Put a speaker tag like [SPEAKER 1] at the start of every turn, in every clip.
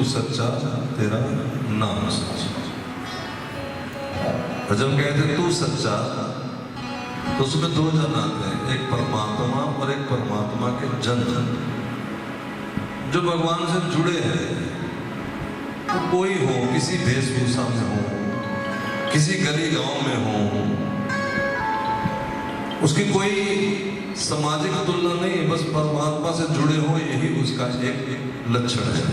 [SPEAKER 1] सच्चा, तेरा नाम सच्चा। और जब कहते तू सच्चा तो उसमें दो जन आते हैं, एक परमात्मा और एक परमात्मा के जन जो भगवान से जुड़े हैं। तो कोई हो, किसी वेशभूषा में हो, किसी गली गांव में हो, उसकी कोई सामाजिक तुलना नहीं, बस परमात्मा से जुड़े हो, यही उसका एक लक्षण है।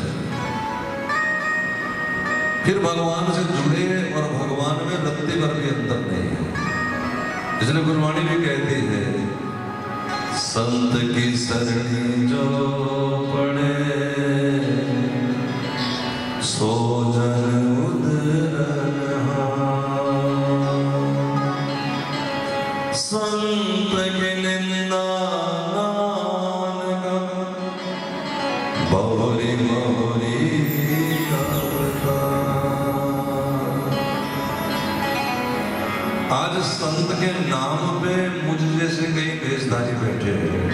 [SPEAKER 1] फिर भगवान से जुड़े और भगवान में रत्ती भर भी अंतर नहीं है। इसलिए गुरबाणी भी कहती है, संत की सरणी जो पड़े सो जन उदरन, संत की निंदा नानका बहुरी बहुरी। आज संत के नाम पे मुझ जैसे कई भेषधारी बैठे हैं।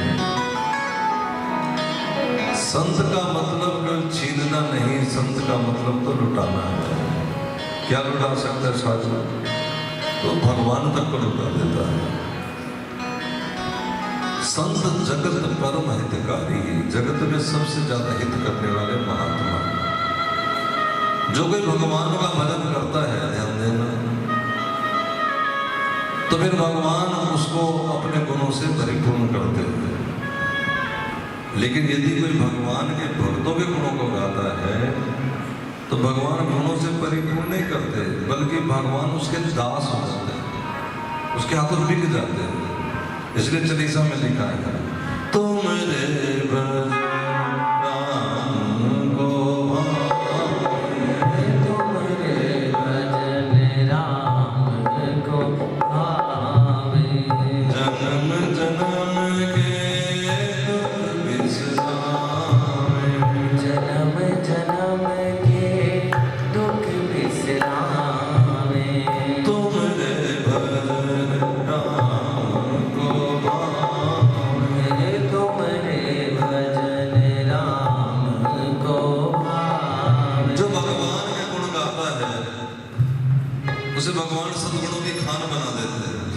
[SPEAKER 1] संत का मतलब केवल छीनना नहीं, संत का मतलब तो लुटाना है। क्या लुटा सकता है साधु? तो भगवान तक को लुटा देता है। संत जगत परम हितकारी, जगत में सबसे ज्यादा हित करने वाले महात्मा। जो कोई भगवान का भजन करता है, ध्यान देना, तो फिर भगवान उसको अपने गुणों से परिपूर्ण करते हैं। लेकिन यदि कोई भगवान के भक्तों के गुणों को गाता है तो भगवान गुणों से परिपूर्ण नहीं करते, बल्कि भगवान उसके दास हो जाते हैं, उसके हाथों बिक जाते हैं। इसलिए चालीसा में लिखा है, तुम रे भज राम को उसे भगवान सद्गुणों की खान बना देते हैं।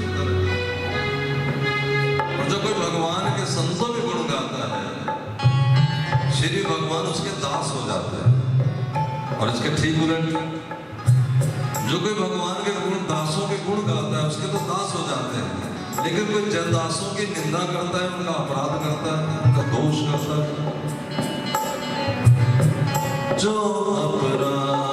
[SPEAKER 1] और जब कोई भगवान के संतों के गुण गाता है, श्री भगवान उसके दास हो जाते हैं। और इसके ठीक उलट, जो कोई भगवान के गुण, दासों के गुण गाता है, उसके तो दास हो जाते हैं। लेकिन कोई जन दासों की निंदा करता है, उनका अपराध करता है, उनका दोष करता है, जो अपराध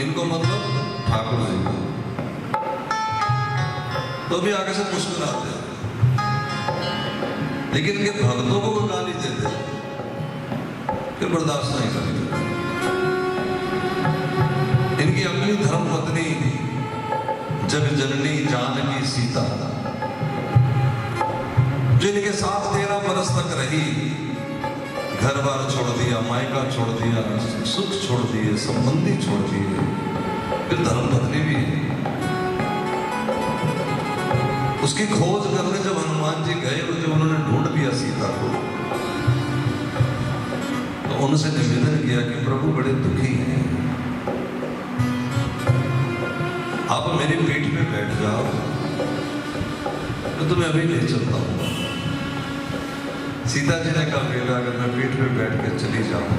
[SPEAKER 1] इनको मतलब ठाकुर जी को, तो भी आगे से मुस्कुराते हैं। लेकिन इनके भक्तों को वो गाली देते फिर बर्दाश्त नहीं करते। इनकी अपनी धर्म पत्नी जग जननी जानकी सीता, जो इनके साथ 13 बरस तक रही, घर बार छोड़ दिया, मायका छोड़ दिया, सुख छोड़ दिए, संबंधी छोड़ दिए, फिर धर्म पत्नी भी है। उसकी खोज करने जब हनुमान जी गए और जब उन्होंने ढूंढ लिया सीता को, तो उनसे निवेदन किया कि प्रभु बड़े दुखी हैं, आप मेरी पीठ पे बैठ जाओ, तो तुम्हें अभी ले चलता हूं। सीता जी ने कहा बेटा अगर मैं पीठ पे बैठ के चली जाऊं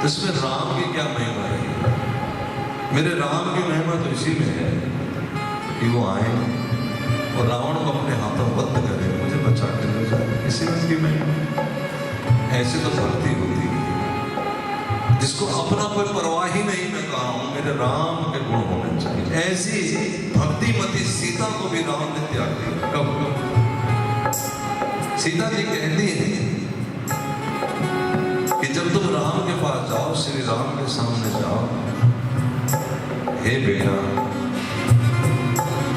[SPEAKER 1] तो इसमें राम की क्या महिमा है? मेरे राम की महिमा तो इसी में है कि वो आए और रावण को अपने हाथों बंद करे, मुझे बचा के ले जाए, इसी में की महिमा। ऐसे तो भक्ति होती है जिसको अपना कोई परवाह ही नहीं, मैं कहा हूं मेरे राम के गुण होने चाहिए। ऐसी भक्तिमती सीता को भी राम ने त्याग दिया। कब? सीता जी कहती है कि जब तुम राम के पास जाओ, श्री राम के सामने जाओ, हे बेटा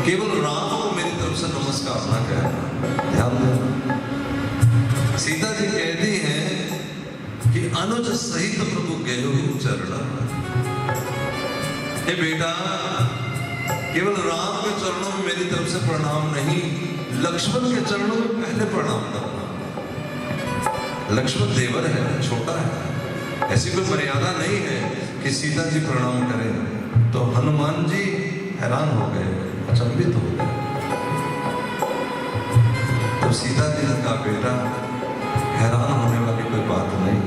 [SPEAKER 1] केवल राम को मेरी तरफ से नमस्कार ना कहना, ध्यान देना। सीता जी कहती है कि अनुज सहित प्रभु गयो चरण, हे बेटा केवल राम के चरणों में मेरी तरफ से प्रणाम नहीं, लक्ष्मण के चरणों में पहले प्रणाम करना। लक्ष्मण देवर है, छोटा है, ऐसी कोई मर्यादा नहीं है कि सीता जी प्रणाम करें। तो हनुमान जी हैरान हो गए, अचंभित हो गए। तो सीता जी ने कहा बेटा हैरान होने वाली कोई बात नहीं,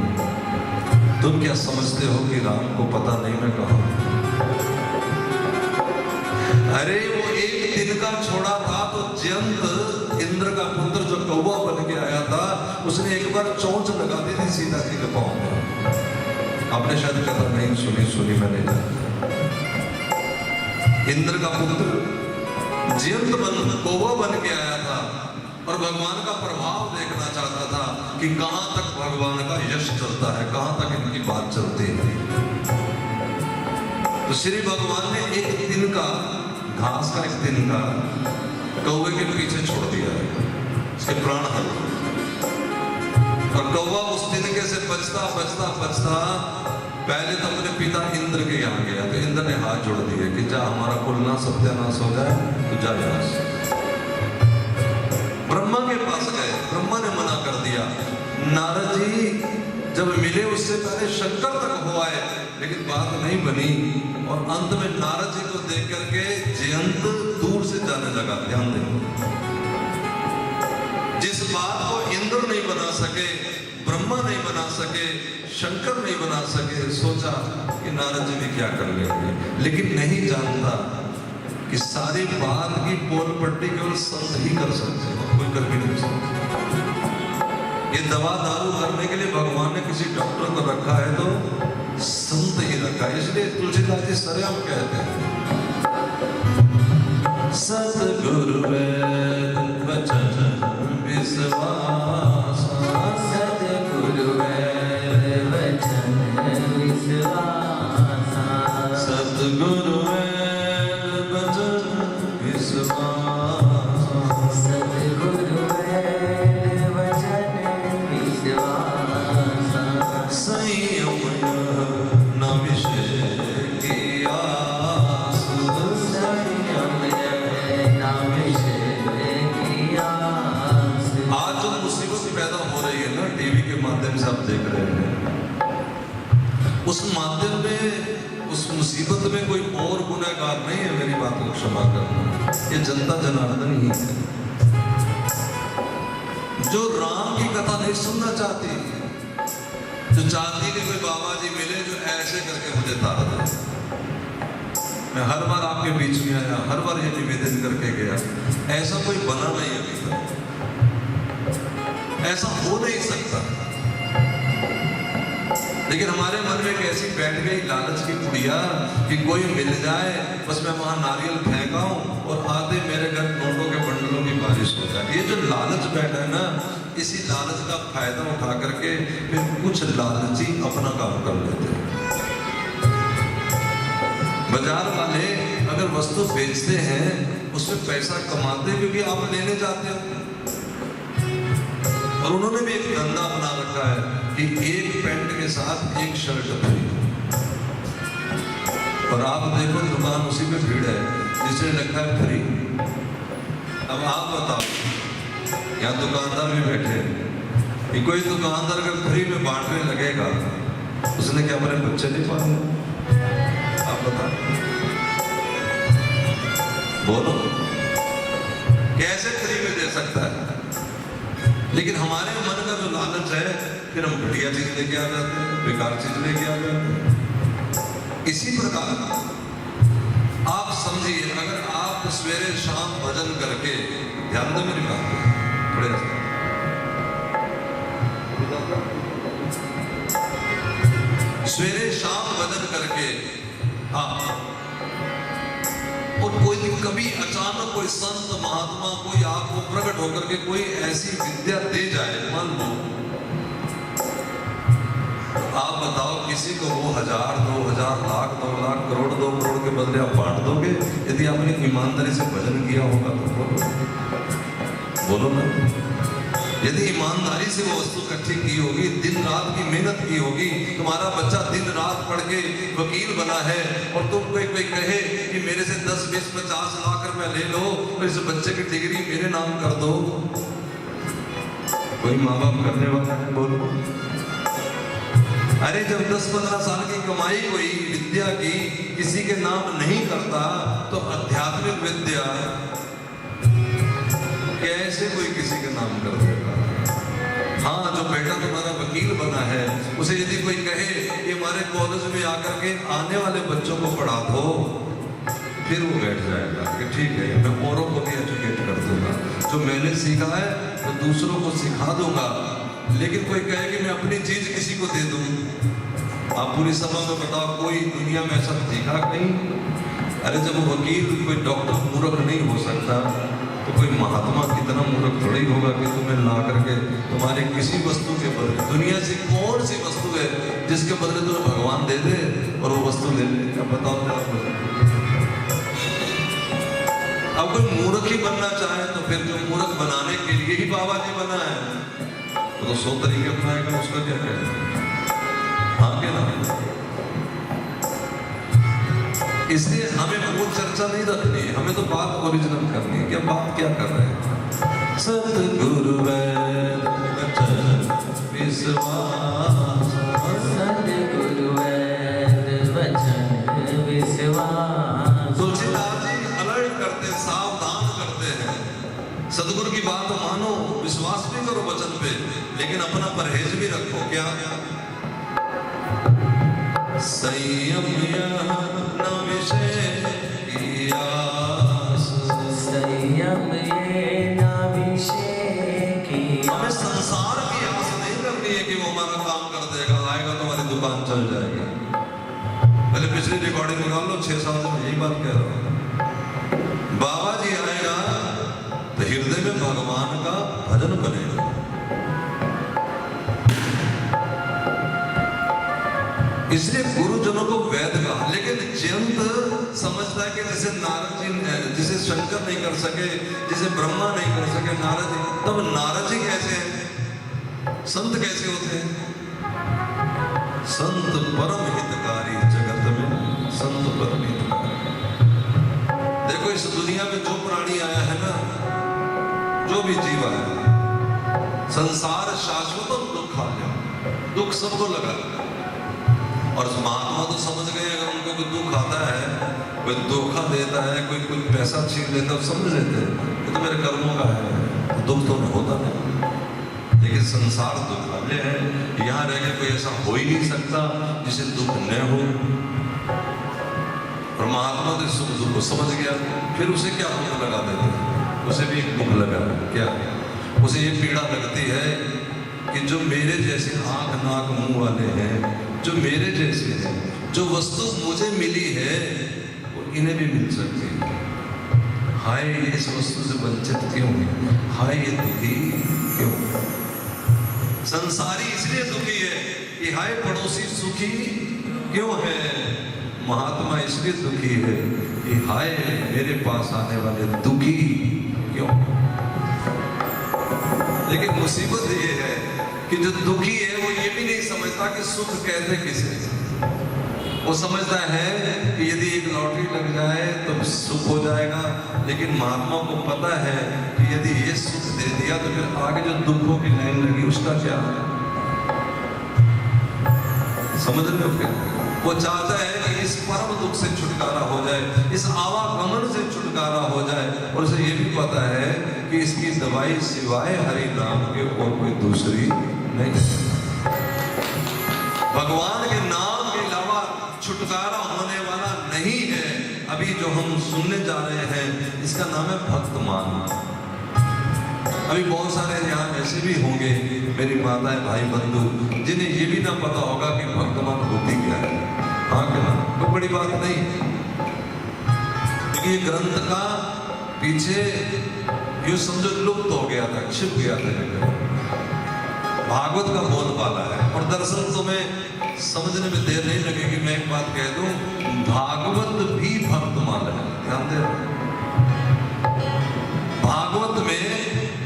[SPEAKER 1] तुम क्या समझते हो कि राम को पता नहीं मैं कहा? अरे वो एक दिन का छोड़ा था तो जयंत इंद्र का पुत्र जो कौवा बन के आया था, उसने एक बार चोंच लगा दी थी सीता जी के पांव में। आपने शायद कथा नहीं सुनी मैंने। इंद्र का पुत्र जयंत कौवा बन के आया था और भगवान का प्रभाव देखना चाहता था कि कहां तक भगवान का यश चलता है, कहां तक इनकी बात चलती है। तो श्री भगवान ने एक दिन का घास का, एक दिन का कौवे के पीछे छोड़ दिया है, उसके प्राण हर। और कौवा उस तिनके से बचता बचता बचता पहले तो अपने पिता इंद्र के यहाँ गया, तो इंद्र ने हाथ जोड़ दिए कि जा हमारा कुल ना सत्यानाश हो जाए, तो जा यहाँ से। ब्रह्मा के पास गए, ब्रह्मा ने मना कर दिया। नारद जी जब मिले उससे पहले शंकर तक हो आए, लेकिन बात नहीं बनी और अंत में नारद जी को देख करके जयंत दूर से जाने लगा। ध्यान दें, जिस बात को इंद्र नहीं बना सके, ब्रह्मा नहीं बना सके, शंकर नहीं बना सके, सोचा कि नारद जी भी क्या कर लेंगे, लेकिन नहीं जानता कि सारी बात की पोल पट्टी केवल संत ही कर सकते हैं, कोई कर भी नहीं सकता। ये दवा दारू करने के लिए भगवान ने किसी डॉक्टर को रखा है तो संत ही रखा है। इसलिए तुलसीदास जी सरेआम कहते हैं सतगुरु वेद वचन विश्वास,
[SPEAKER 2] सतगुरु वेद वचन विश्वास,
[SPEAKER 1] सतगुरु वेद वचन विश्वास,
[SPEAKER 2] सतगुरु वेद वचन विश्वास,
[SPEAKER 1] संयम न विषय की आस,
[SPEAKER 2] संयम न विषय की आस।
[SPEAKER 1] आज जो मुसीबत पैदा हो रही है ना, टीवी के माध्यम से आप देख रहे हैं, उस माध्यम में, उस मुसीबत में कोई और गुनहगार नहीं है, मेरी बात को क्षमा करना, ये जनता जनार्दन ही है जो राम की कथा नहीं सुनना चाहती, जो चाहती कि कोई बाबा जी मिले जो ऐसे करके मुझे तारा दे। मैं हर बार आपके बीच में आया, हर बार ये निवेदन करके गया, ऐसा कोई बना नहीं अभी तक, ऐसा हो नहीं सकता। लेकिन हमारे मन में एक ऐसी बैठ गई लालच की पुड़िया कि कोई मिल जाए बस मैं वहां नारियल फेंकाऊं और आधे मेरे घर नोटों के बंडलों की बारिश हो जाए। ये जो लालच बैठा है ना, इसी लालच का फायदा उठा करके फिर कुछ लालची अपना काम कर लेते हैं। बाजार वाले अगर वस्तु बेचते हैं उसमें पैसा कमाते क्योंकि आप लेने जाते हो, और उन्होंने भी एक धंधा बना रखा है कि एक पैंट के साथ एक शर्ट फ्री, और आप देखो दुकान उसी पे भीड़ है जिसने लिखा है फ्री। अब आप बताओ, यहाँ दुकानदार भी बैठे हैं कि कोई दुकानदार अगर फ्री में बांटने लगेगा उसने क्या अपने बच्चे नहीं पाले? आप बताओ, बोलो कैसे फ्री में दे सकता है? लेकिन हमारे मन का जो लालच है, फिर हम घटिया चीज लेके आ जाते हैं, बेकार चीज लेके आ जाते हैं। इसी प्रकार आप समझिए, अगर आप सवेरे शाम भजन करके, ध्यान दो मेरी बात थोड़े, सवेरे शाम भजन करके, हाँ, और कोई कभी अचानक कोई संत महात्मा कोई आपको प्रकट होकर के कोई ऐसी विद्या दे जाए, मान लो, आप बताओ किसी को वो 1000, 2000, लाख, 2 लाख, करोड़, 2 करोड़ के बदले आप बांट दोगे? यदि आपने ईमानदारी से भजन किया होगा तो बोलो ना। यदि ईमानदारी से वो वस्तु इकट्ठी की होगी, दिन रात की मेहनत की होगी, तुम्हारा बच्चा दिन रात पढ़ के वकील बना है और तुम कोई कहे कि मेरे से 10, 20, 50 लाख रुपए ले लो और इस बच्चे की डिग्री मेरे नाम कर दो, कोई माँ बाप करने वाला है? बोलो। अरे जब 10-15 साल की कमाई हुई विद्या की किसी के नाम नहीं करता तो आध्यात्मिक विद्या कैसे कोई किसी के नाम कर देगा? हाँ, जो बेटा तुम्हारा वकील बना है उसे यदि कोई कहे कि हमारे कॉलेज में आकर के आने वाले बच्चों को पढ़ा दो, फिर वो बैठ जाएगा कि ठीक है मैं औरों को भी एजुकेट कर दूंगा, जो मैंने सीखा है तो दूसरों को सिखा दूंगा। लेकिन कोई कहे कि मैं अपनी चीज किसी को दे दूं, आप पूरी सभा में बताओ कोई दुनिया में ऐसा दिखा कहीं? अरे जब वकील कोई डॉक्टर मूर्ख नहीं हो सकता तो कोई महात्मा कितना मूर्ख थोड़ी होगा कि तुम्हें ला करके तुम्हारे किसी वस्तु के बदले, दुनिया से कौन सी वस्तु है जिसके बदले तुम्हें भगवान दे दे और वो वस्तु ले ले? अब बताओ क्या? अब कोई मूर्ख ही बनना चाहे तो फिर जो मूर्ख बनाने के लिए ही बाबा जी बना है तो 100 तरीके अपनाएगा, उसका क्या कहेगा? हाँ के ना? इसलिए हमें वो चर्चा नहीं रखनी है, हमें तो बात ओरिजिनल करनी है कि बात क्या कर रहे हैं। सतगुरु वैद वचन विश्वास,
[SPEAKER 2] सतगुरु वैद वचन विश्वास।
[SPEAKER 1] तुलसीदास जी अलर्ट करते, सावधान करते हैं, सतगुरु की बात मानो, विश्वास भी करो वचन पे, लेकिन अपना परहेज भी रखो। क्या? संयम न विषय की आस,
[SPEAKER 2] संयम ये न विषय की आस।
[SPEAKER 1] हमें संसार की आस नहीं करनी है कि वो हमारा काम कर देगा, आएगा तो हमारी दुकान चल जाएगी। पहले पिछली रिकॉर्डिंग निकाल लो, 6 साल से मैं यही बात कह रहा हूँ। बाबा जी आएगा तो हृदय में भगवान का भजन बनेगा। इसलिए गुरुजनों को वेद कहा। लेकिन जयंत समझता है कि जैसे नारद जी, जिसे शंकर नहीं कर सके, जिसे ब्रह्मा नहीं कर सके, नारद जी, तब नारद जी कैसे हैं? संत कैसे होते हैं? संत परम हितकारी, जगत में संत परम हितकारी। देखो इस दुनिया में जो प्राणी आया है ना, जो भी जीव आया, संसार शाश्वत और दुख खा गया, दुख सबको लगा। और महात्मा तो समझ गए अगर उनको कोई दुख आता है, कोई धोखा देता है, कोई पैसा छीन लेता है, समझ लेते हैं ये तो मेरे कर्मों का है, दुख तो होता नहीं। लेकिन संसार दुख वाले हैं, यहाँ रह के कोई ऐसा हो ही नहीं सकता जिसे दुख न हो। और महात्मा तो सुख दुख को समझ गया, फिर उसे क्या दुख लगा देते हैं? उसे भी एक दुख लगा। क्या? उसे ये पीड़ा लगती है कि जो मेरे जैसे आंख नाक मुंह वाले हैं, जो मेरे जैसे हैं, जो वस्तु मुझे मिली है वो इन्हें भी मिल सकती है। हाय ये इस वस्तु से वंचित क्यों है, हाय ये दुखी क्यों। संसारी इसलिए दुखी है कि हाय पड़ोसी सुखी क्यों है। महात्मा इसलिए दुखी है कि हाय मेरे पास आने वाले दुखी क्यों। लेकिन मुसीबत ये है कि जो दुखी है वो ये भी नहीं समझता कि सुख कहते किसे। वो समझता है कि यदि एक लॉटरी लग जाए तो सुख हो जाएगा, लेकिन महात्मा को पता है कि यदि ये सुख दे दिया तो फिर आगे जो दुखों की लाइन लगी उसका क्या है। समझ रहे हो क्या? वो चाहता है कि इस परम दुख से छुटकारा हो जाए, इस आवागमन से छुटकारा हो जाए, और उसे ये भी पता है कि इसकी दवाई सिवाय हरि नाम के और कोई दूसरी नहीं। भगवान के नाम के अलावा छुटकारा होने वाला नहीं है। अभी जो हम सुनने जा रहे हैं इसका नाम है भक्तमान। अभी बहुत सारे यहाँ ऐसे भी होंगे मेरी माताएं भाई बंधु जिन्हें ये भी ना पता होगा कि भक्तमान होती क्या है। हाँ क्या ना, कोई बड़ी बात नहीं, क्योंकि ये ग्रंथ का पीछे यूं समझो लुप्त हो गया था, छिप गया था। भागवत का बोलबाला है, और दरअसल तुम्हें समझने में देर नहीं लगेगी। मैं एक बात कह दूं, भागवत भी भक्तमाल है। ध्यान दे, भागवत में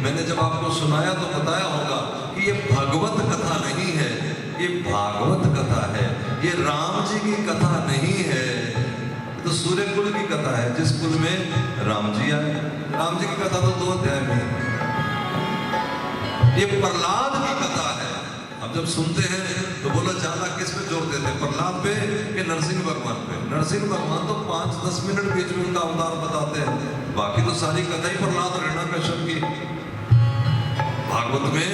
[SPEAKER 1] मैंने जब आपको सुनाया तो बताया होगा कि ये भगवत कथा नहीं है, ये भागवत कथा है। ये राम जी की कथा नहीं है, तो सूर्य कुल की कथा है, जिस कुल में राम जी आए। राम जी की कथा तो 2 अध्याय में है। ये प्रहलाद की कथा है। अब जब सुनते हैं तो बोलो ज्यादा किस पे जोर देते हैं, प्रहलाद पे कि नरसिंह भगवान पे। नरसिंह भगवान तो 5-10 मिनट बीच में उनका अवतार बताते हैं, बाकी तो सारी कथा ही प्रहलाद हिरण्यकश्यप की। भागवत में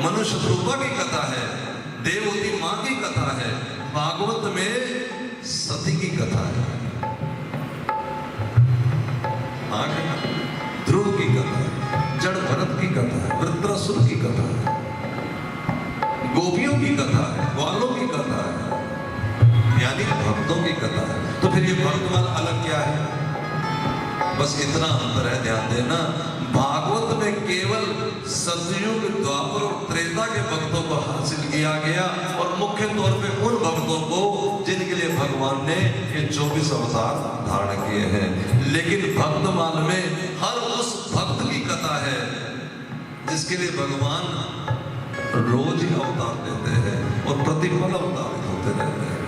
[SPEAKER 1] मनुष्य रूपा की कथा है, देवती माँ की कथा है। भागवत में सती की कथा है, ध्रुव की कथा है, जड़ भरत की कथा है, वृत्रासुर की कथा है, गोपियों की कथा है, ग्वालों की कथा है, यानी भक्तों की कथा है। तो फिर ये भक्तमाल अलग क्या है? बस इतना अंतर है, ध्यान देना। भागवत में केवल सतयुग, द्वापर और त्रेता के भक्तों को हासिल किया गया, और मुख्य तौर पे उन भक्तों को जिनके लिए भगवान ने ये 24 अवतार धारण किए हैं। लेकिन भक्तमाल में हर उस भक्त की कथा है जिसके लिए भगवान रोज ही अवतार देते हैं और प्रतिपल अवतारित होते रहते हैं।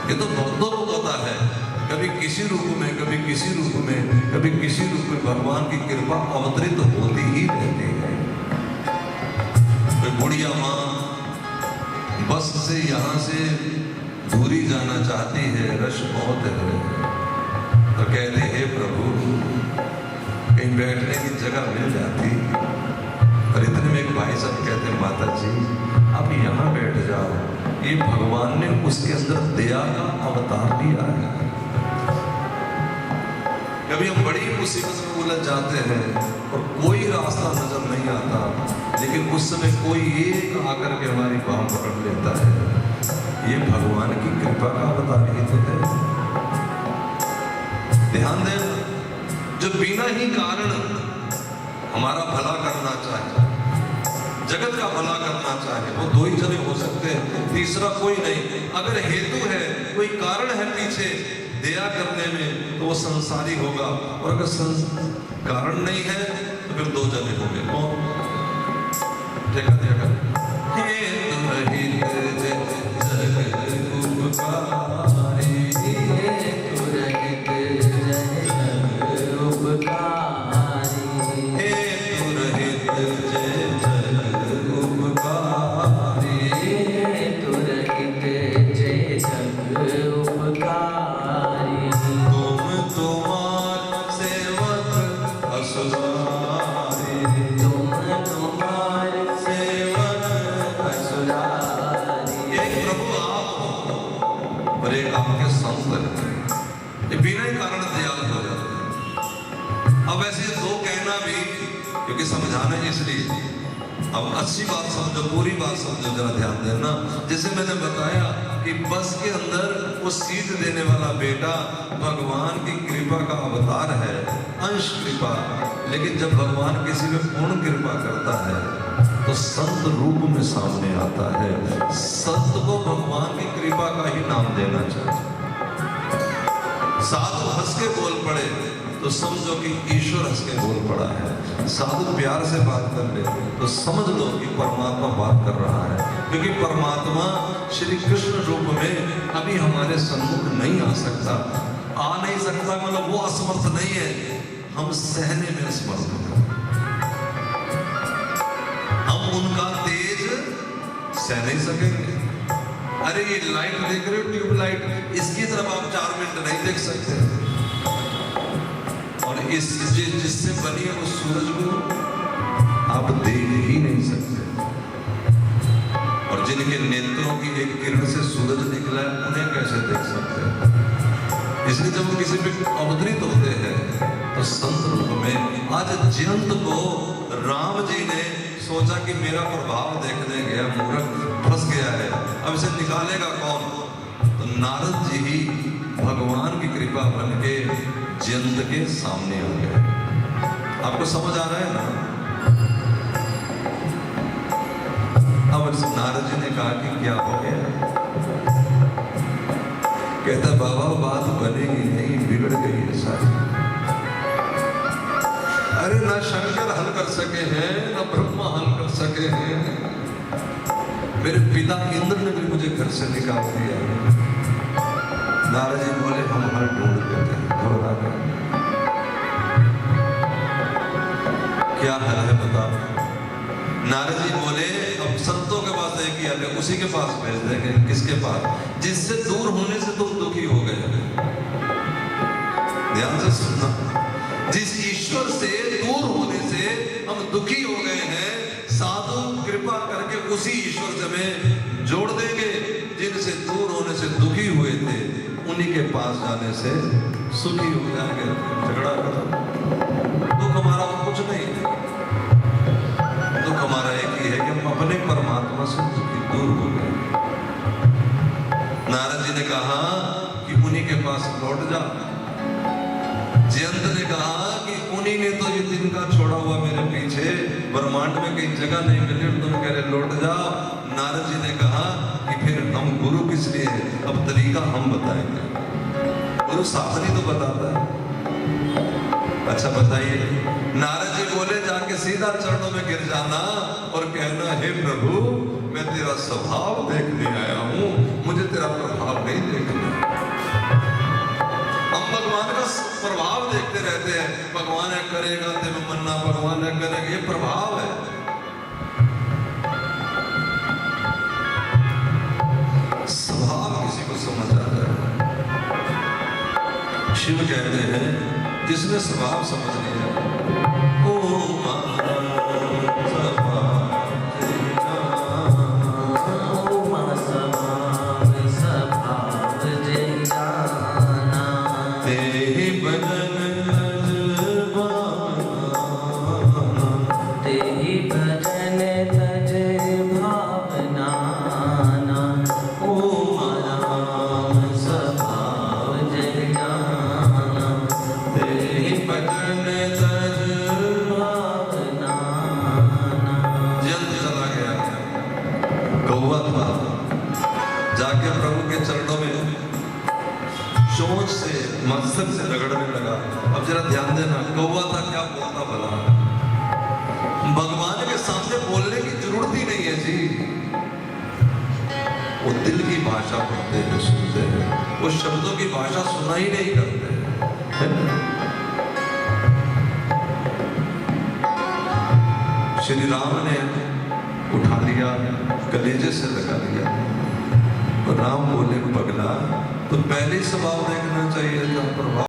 [SPEAKER 1] ये तो भक्तों को पता है, कभी किसी रूप में, कभी किसी रूप में, कभी किसी रूप में भगवान की कृपा अवतरित होती ही रहती है। कोई बुढ़िया माँ बस से यहाँ से दूरी जाना चाहती है, रश बहुत है, तो कहते हे प्रभु कहीं बैठने की जगह मिल जाती। और इतने में एक भाई साहब कहते माता जी आप यहाँ बैठ जाओ, ये भगवान ने उसके अंदर दया का अवतार लिया है। कभी हम बड़ी मुसीबत में उलझ जाते हैं और कोई रास्ता नजर नहीं आता, लेकिन उस समय कोई एक आकर के हमारी बाह पकड़ लेता है। ये भगवान की कृपा का अवतार ही तो है। ध्यान दें, जो बिना ही कारण हमारा भला करना चाहे, जगत का भला करना चाहे, वो 2 ही जने हो सकते हैं, तीसरा कोई नहीं। अगर हेतु है, कोई कारण है पीछे दया करने में, तो वो संसारी होगा, और अगर कारण नहीं है तो फिर 2 जने होंगे। कौन? देखा देखा बिना ही कारण दयालु हो जाते हैं। अब ऐसे 2 कहना भी, क्योंकि समझाना इसलिए अब अच्छी बात समझो, पूरी बात समझो, जरा ध्यान देना। जैसे मैंने बताया कि बस के अंदर वो सीट देने वाला बेटा भगवान की कृपा का अवतार है, अंश कृपा। लेकिन जब भगवान किसी पे पूर्ण कृपा करता है तो संत रूप में सामने आता है। संत को भगवान की कृपा का ही नाम देना चाहिए। साधु हंस के बोल पड़े तो समझो कि ईश्वर हंस के बोल पड़ा है। साधु प्यार से बात कर ले तो समझ लो कि परमात्मा बात कर रहा है, क्योंकि परमात्मा श्री कृष्ण रूप में अभी हमारे सम्मुख नहीं आ सकता। आ नहीं सकता मतलब वो असमर्थ नहीं है, हम सहने में असमर्थ हैं। हम उनका तेज सह नहीं सकेंगे। अरे ये लाइट देख रहे हो, ट्यूबलाइट, इसकी तरफ आप 4 मिनट नहीं देख सकते। और इस जिससे बनी है उस सूरज को आप देख ही नहीं सकते। और जिनके नेत्रों की एक किरण से सूरज निकला है उन्हें कैसे देख सकते हैं। इसलिए जब वो किसी पे अवतरित होते हैं तो संत रूप में। आज जयंत को राम जी ने सोचा कि मेरा प्रभाव देखने गया, मूर्ख फंस गया है, अब इसे निकालेगा कौन? तो नारद जी ही भगवान की कृपा बन के जयंत के सामने आ गए। आपको समझ आ रहा है ना? अब नारद जी ने कहा कि क्या हो गया? कहता बाबा बात बनेगी नहीं, बिगड़ गई है सारी। अरे ना शंकर हल कर सके हैं, ना ब्रह्मा हल कर सके हैं। मेरे पिता इंद्र ने भी मुझे घर से निकाल दिया। नारद जी बोले हम हल ढूंढ देते हैं, घबरा गए। क्या हल है बताओ? नारद जी बोले अब संतों के पास एक ही हल है, उसी के पास भेज देंगे। किसके पास? जिससे दूर होने से तुम दुखी हो गए। ध्यान से सुनना, जिस ईश्वर से दूर होने से हम दुखी हो गए हैं, साधु कृपा करके उसी ईश्वर से हमें जोड़ देंगे। जिनसे दूर होने से दुखी हुए थे उन्हीं के पास जाने से सुखी हो जाएंगे। झगड़ा खत्म। दुख हमारा कुछ नहीं है, दुख हमारा एक ही है कि हम अपने परमात्मा से दुखी दूर हो गए। नारद जी ने कहा कि उन्हीं के पास लौट जा। जयंत ने कहा कि उन्हीं ने तो ये दिन का छोड़ा हुआ मेरे पीछे, ब्रह्मांड में कहीं जगह नहीं मिली, तुम कह रहे लौट जाओ। नारद जी ने कहा कि फिर हम गुरु किस लिए? अब तरीका हम बताएंगे। गुरु शास्त्री तो बताता है। अच्छा बताइए। नारद जी बोले जाके सीधा चरणों में गिर जाना और कहना हे प्रभु मैं तेरा स्वभाव देखने आया हूं, मुझे तेरा प्रभाव नहीं देखना। हम भगवान का प्रभाव देखते रहते हैं, भगवान है करेगा ते में मन्ना, भगवान है करेगा, ये प्रभाव है। स्वभाव किसी को समझ आ जाए। शिव कहते हैं जिसने स्वभाव समझ लिया, ओ मस्तक से रगड़ने लगा। अब जरा ध्यान देना, कौवा था क्या बोलता भला? भगवान के सामने बोलने की जरूरत ही नहीं है जी। वो दिल की भाषा पढ़ते हैं, सुनते हैं, वो शब्दों की भाषा सुना ही नहीं करते। श्री राम ने उठा लिया, कलेजे से लगा लिया। राम बोले पगला तो पहले ही स्वभाव देखना चाहिए था, प्रभाव